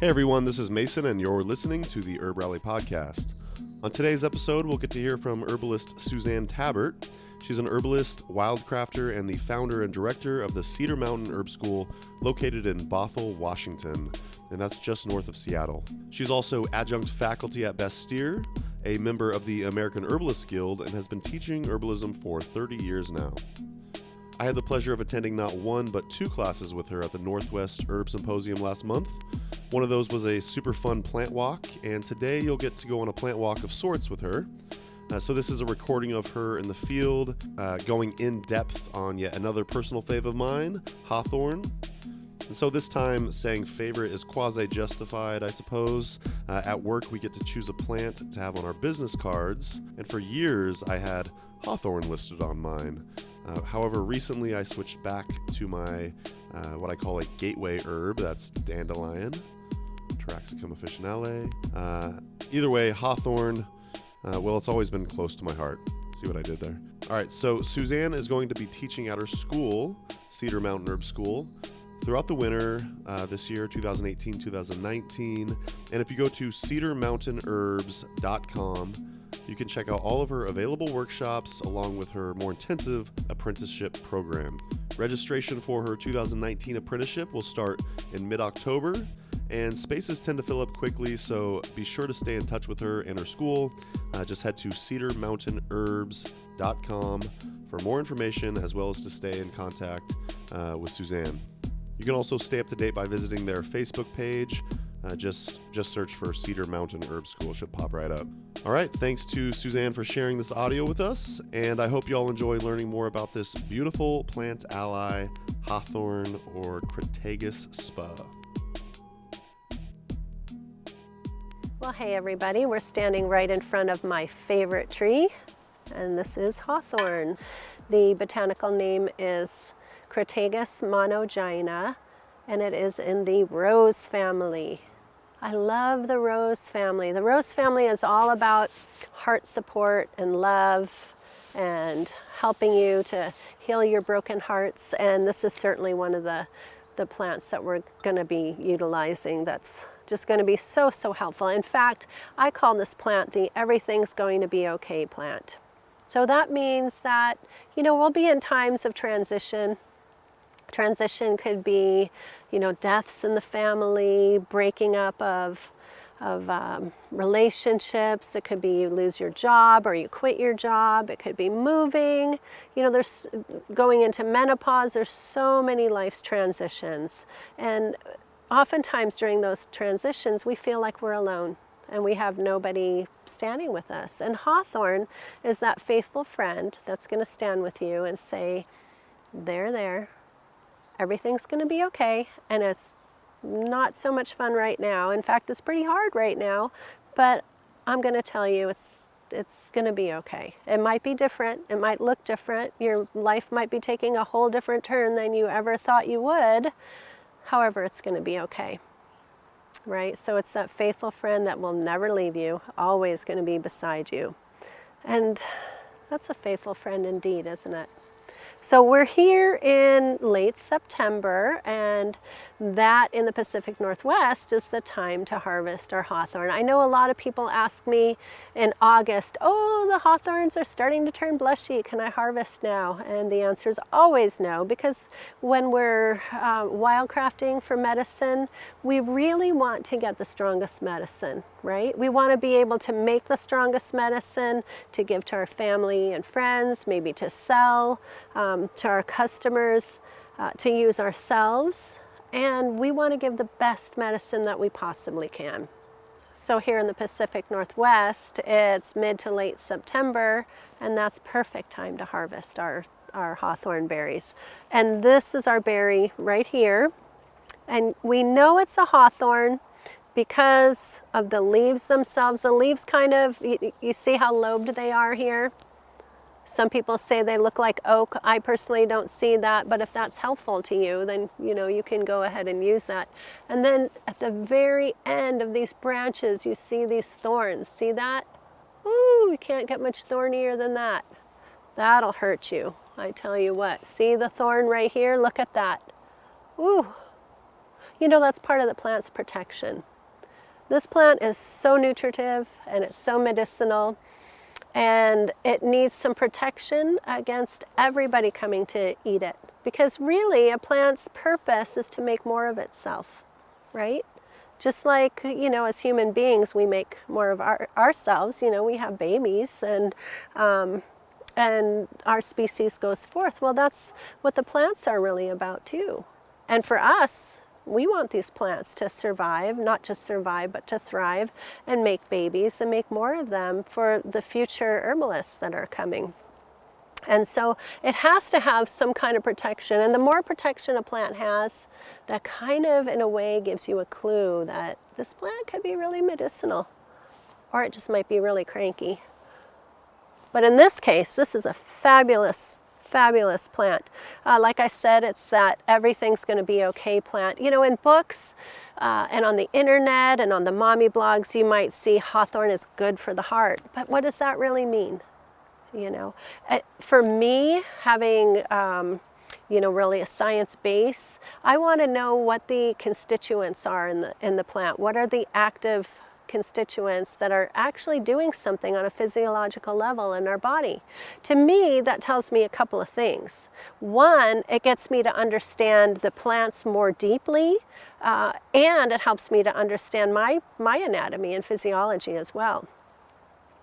Hey everyone, this is Mason and you're listening to the Herb Rally Podcast. On today's episode, we'll get to hear from herbalist Suzanne Tabert. She's an herbalist, wildcrafter, and the founder and director of the Cedar Mountain Herb School located in Bothell, Washington, and that's just north of Seattle. She's also adjunct faculty at Bastyr, a member of the American Herbalists Guild, and has been teaching herbalism for 30 years now. I had the pleasure of attending not one, but two classes with her at the Northwest Herb Symposium last month. One of those was a super fun plant walk, and today you'll get to go on a plant walk of sorts with her. So this is a recording of her in the field, going in depth on yet another personal fave of mine, Hawthorn. And so this time, saying favorite is quasi-justified, I suppose. At work, we get to choose a plant to have on our business cards, and for years I had Hawthorn listed on mine. However, recently I switched back to my, what I call a gateway herb, that's dandelion, Taraxacum officinale. Either way, Hawthorn, well, it's always been close to my heart. See what I did there? All right, so Suzanne is going to be teaching at her school, Cedar Mountain Herb School, throughout the winter this year, 2018-2019. And if you go to cedarmountainherbs.com, you can check out all of her available workshops along with her more intensive apprenticeship program. Registration for her 2019 apprenticeship will start in mid-October, and spaces tend to fill up quickly, so be sure to stay in touch with her and her school. Just head to cedarmountainherbs.com for more information, as well as to stay in contact with Suzanne. You can also stay up to date by visiting their Facebook page. Just search for Cedar Mountain Herb School. Should pop right up. All right, thanks to Suzanne for sharing this audio with us, and I hope you all enjoy learning more about this beautiful plant ally, Hawthorn or Crataegus spa. Well, hey everybody, we're standing right in front of my favorite tree, and this is Hawthorn. The botanical name is Crataegus monogyna, and it is in the rose family. I love the rose family. The rose family is all about heart support and love and helping you to heal your broken hearts, and this is certainly one of the plants that we're going to be utilizing that's just going to be so helpful. In fact, I call this plant the everything's going to be okay plant. So that means that, we'll be in times of transition. Transition could be, deaths in the family, breaking up of relationships. It could be you lose your job or you quit your job. It could be moving. There's going into menopause. There's so many life's transitions. And oftentimes during those transitions, we feel like we're alone and we have nobody standing with us. And Hawthorn is that faithful friend that's going to stand with you and say, there. Everything's going to be okay, and it's not so much fun right now. In fact, it's pretty hard right now, but I'm going to tell you it's going to be okay. It might be different. It might look different. Your life might be taking a whole different turn than you ever thought you would. However, it's going to be okay, right? So it's that faithful friend that will never leave you, always going to be beside you. And that's a faithful friend indeed, isn't it? So we're here in late September, and that in the Pacific Northwest is the time to harvest our hawthorn. I know a lot of people ask me in August, oh, the hawthorns are starting to turn blushy. Can I harvest now? And the answer is always no, because when we're wildcrafting for medicine, we really want to get the strongest medicine, right? We want to be able to make the strongest medicine to give to our family and friends, maybe to sell to our customers, to use ourselves. And we want to give the best medicine that we possibly can. So here in the Pacific Northwest, it's mid to late September, and that's perfect time to harvest our hawthorn berries. And this is our berry right here. And we know it's a hawthorn because of the leaves themselves. The leaves kind of, you see how lobed they are here? Some people say they look like oak. I personally don't see that, but if that's helpful to you, then you can go ahead and use that. And then at the very end of these branches, you see these thorns. See that? Ooh, you can't get much thornier than that. That'll hurt you, I tell you what. See the thorn right here? Look at that. Ooh. that's part of the plant's protection. This plant is so nutritive and it's so medicinal, and it needs some protection against everybody coming to eat it. Because really, a plant's purpose is to make more of itself, right? Just like, as human beings, we make more of ourselves. We have babies, and our species goes forth. Well, that's what the plants are really about too. And for us, we want these plants to survive, not just survive, but to thrive and make babies and make more of them for the future herbalists that are coming. And so it has to have some kind of protection. And the more protection a plant has, that kind of, in a way, gives you a clue that this plant could be really medicinal, or it just might be really cranky. But in this case, this is a fabulous plant. Like I said, it's that everything's going to be okay plant. In books and on the internet and on the mommy blogs, you might see hawthorn is good for the heart. But what does that really mean? For me, having really a science base, I want to know what the constituents are in the plant. What are the active constituents that are actually doing something on a physiological level in our body? To me, that tells me a couple of things. One, it gets me to understand the plants more deeply, and it helps me to understand my anatomy and physiology as well.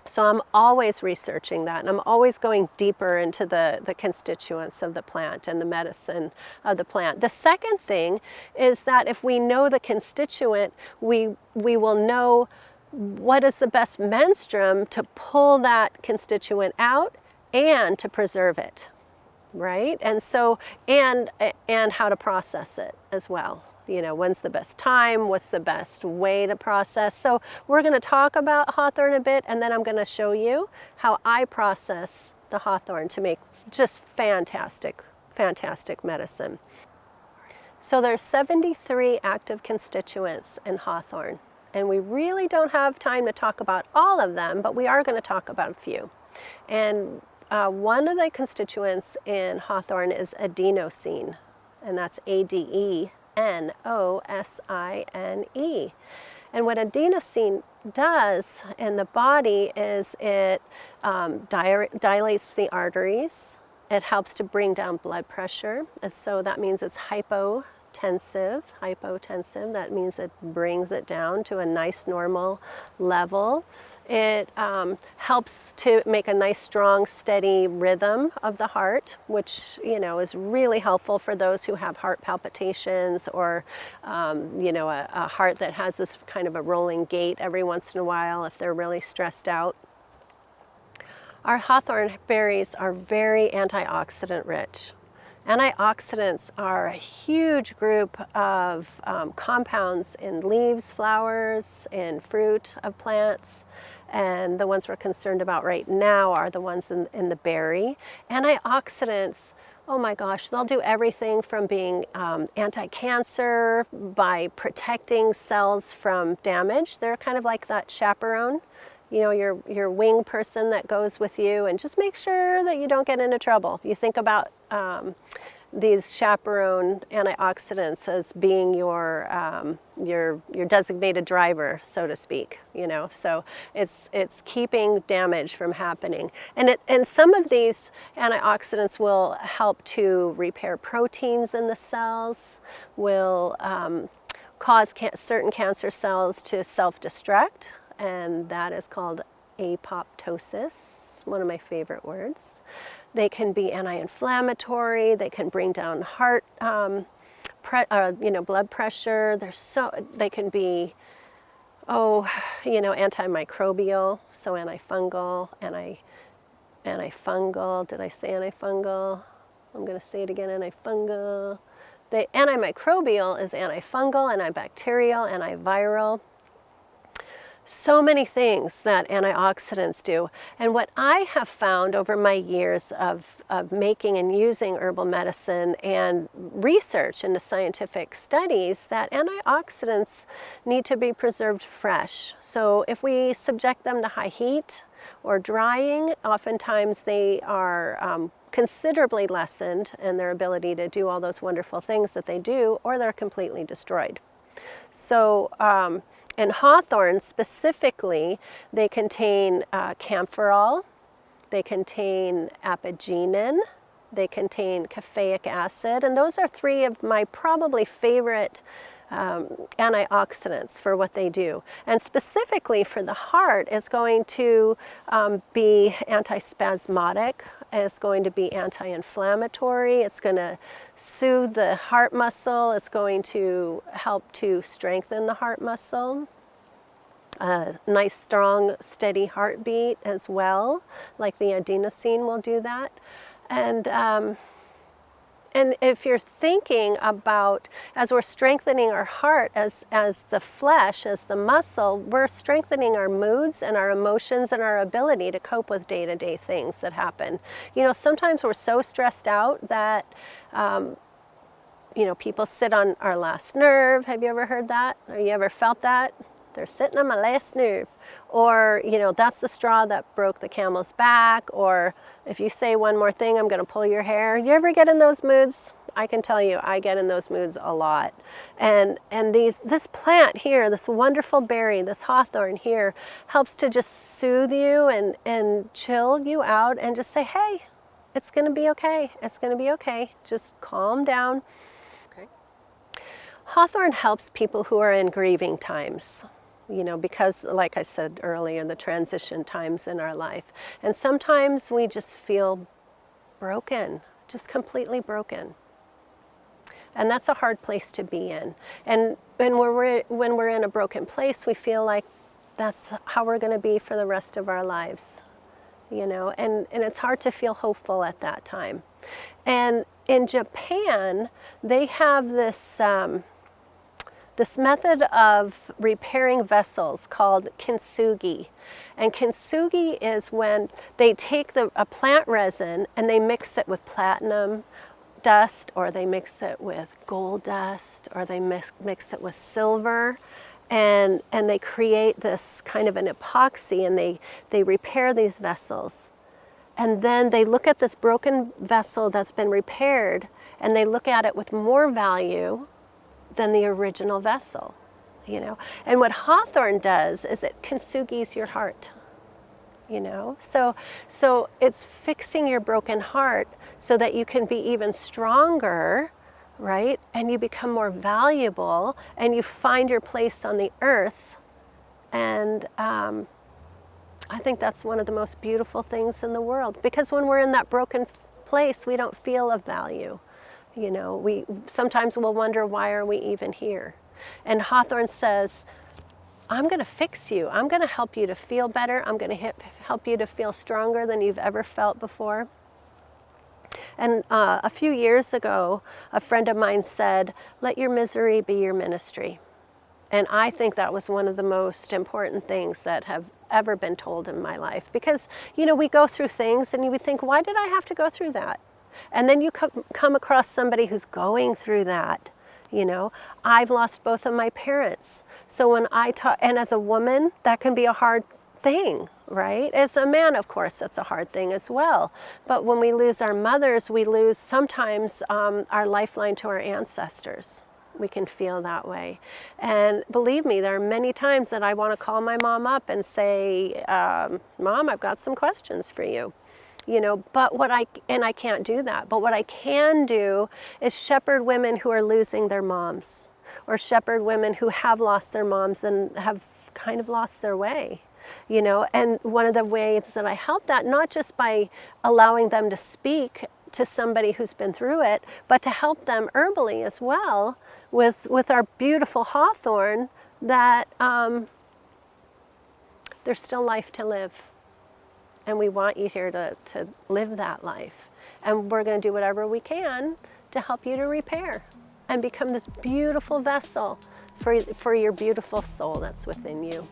So I'm always researching that, and I'm always going deeper into the constituents of the plant and the medicine of the plant. The second thing is that if we know the constituent, we will know what is the best menstruum to pull that constituent out and to preserve it, right? And so, and how to process it as well. When's the best time? What's the best way to process? So we're going to talk about hawthorn a bit, and then I'm going to show you how I process the hawthorn to make just fantastic medicine. So there's 73 active constituents in hawthorn, and we really don't have time to talk about all of them, but we are going to talk about a few. And one of the constituents in hawthorn is adenosine, and that's ADENOSINE. And what adenosine does in the body is it dilates the arteries. It helps to bring down blood pressure. And so that means it's hypotensive. That means it brings it down to a nice normal level. It helps to make a nice, strong, steady rhythm of the heart, which, is really helpful for those who have heart palpitations or, a heart that has this kind of a rolling gait every once in a while if they're really stressed out. Our hawthorn berries are very antioxidant rich. Antioxidants are a huge group of compounds in leaves, flowers, in fruit of plants, and the ones we're concerned about right now are the ones in the berry. Antioxidants, oh my gosh, they'll do everything from being anti-cancer by protecting cells from damage. They're kind of like that chaperone, your wing person that goes with you, and just make sure that you don't get into trouble. You think about these chaperone antioxidants as being your designated driver, so to speak. So it's keeping damage from happening. And some of these antioxidants will help to repair proteins in the cells, will cause certain cancer cells to self-destruct, and that is called apoptosis, one of my favorite words. They can be anti-inflammatory. They can bring down heart, blood pressure. They can be, antimicrobial, so antifungal, antifungal. Did I say antifungal? I'm going to say it again, antifungal. The antimicrobial is antifungal, antibacterial, antiviral. So many things that antioxidants do. And what I have found over my years of making and using herbal medicine and research into scientific studies, that antioxidants need to be preserved fresh. So if we subject them to high heat or drying, oftentimes they are considerably lessened in their ability to do all those wonderful things that they do, or they're completely destroyed. So in hawthorn specifically, they contain camphorol, they contain apigenin, they contain caffeic acid, and those are three of my probably favorite antioxidants for what they do. And specifically for the heart, it's going to be antispasmodic, it's going to be anti-inflammatory, it's going to soothe the heart muscle, it's going to help to strengthen the heart muscle. A nice, strong, steady heartbeat as well, like the adenosine will do that. And if you're thinking about, as we're strengthening our heart, as the flesh, as the muscle, we're strengthening our moods and our emotions and our ability to cope with day-to-day things that happen. You know, sometimes we're so stressed out that, you know, people sit on our last nerve. Have you ever heard that? Or you ever felt that? They're sitting on my last nerve. Or, you know, that's the straw that broke the camel's back. Or if you say one more thing, I'm going to pull your hair. You ever get in those moods? I can tell you, I get in those moods a lot. And this plant here, this wonderful berry, this hawthorn here, helps to just soothe you and chill you out and just say, hey, it's going to be okay. It's going to be okay. Just calm down. Okay. Hawthorn helps people who are in grieving times. You know, because like I said earlier, the transition times in our life. And sometimes we just feel broken, just completely broken. And that's a hard place to be in. And when we're in a broken place, we feel like that's how we're going to be for the rest of our lives. You know, and it's hard to feel hopeful at that time. And in Japan, they have this method of repairing vessels called kintsugi. And kintsugi is when they take a plant resin and they mix it with platinum dust, or they mix it with gold dust, or they mix it with silver, and they create this kind of an epoxy, and they repair these vessels. And then they look at this broken vessel that's been repaired, and they look at it with more value than the original vessel, you know. And what hawthorn does is it kintsugis your heart, you know. So it's fixing your broken heart so that you can be even stronger, right? And you become more valuable and you find your place on the earth. And I think that's one of the most beautiful things in the world, because when we're in that broken place, we don't feel of value. You know, we sometimes will wonder, why are we even here? And hawthorn says, I'm going to fix you. I'm going to help you to feel better. I'm going to help you to feel stronger than you've ever felt before. And a few years ago, a friend of mine said, let your misery be your ministry. And I think that was one of the most important things that have ever been told in my life. Because, you know, we go through things and you would think, why did I have to go through that? And then you come across somebody who's going through that. You know, I've lost both of my parents. So when I talk, and as a woman, that can be a hard thing, right? As a man, of course, that's a hard thing as well. But when we lose our mothers, we lose sometimes our lifeline to our ancestors. We can feel that way. And believe me, there are many times that I want to call my mom up and say, Mom, I've got some questions for you. You know, but I can't do that. But what I can do is shepherd women who are losing their moms, or shepherd women who have lost their moms and have kind of lost their way, you know. And one of the ways that I help that, not just by allowing them to speak to somebody who's been through it, but to help them herbally as well with our beautiful hawthorn, that there's still life to live. And we want you here to live that life. And we're going to do whatever we can to help you to repair and become this beautiful vessel for your beautiful soul that's within you.